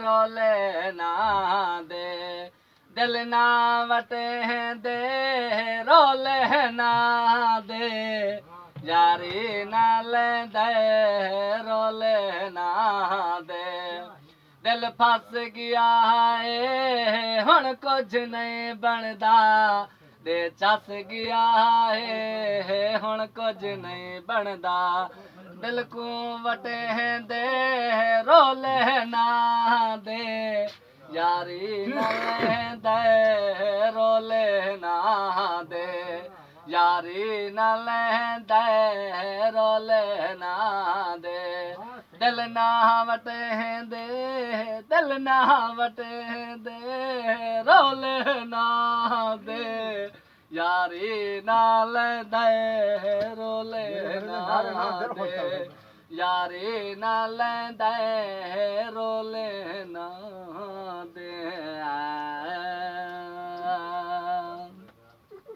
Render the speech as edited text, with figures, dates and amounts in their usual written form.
रोले ना दे दिल ना वटे दे रोले ना दे यारी नाल दे रोले ना दे दिल फस गया है हुण कुछ नहीं बनदा दे चस गया है हुण कुछ नहीं बनदा दिल को वटे दे रोले ना दे यारी नाल दे रोले ना दे यारी नाल दे रोले ना दे दिल ना वटे दे दिल ना वटे दे रोले ना दे यारी नाल दे रोले ना दे यारी नाल दे रोले ना दे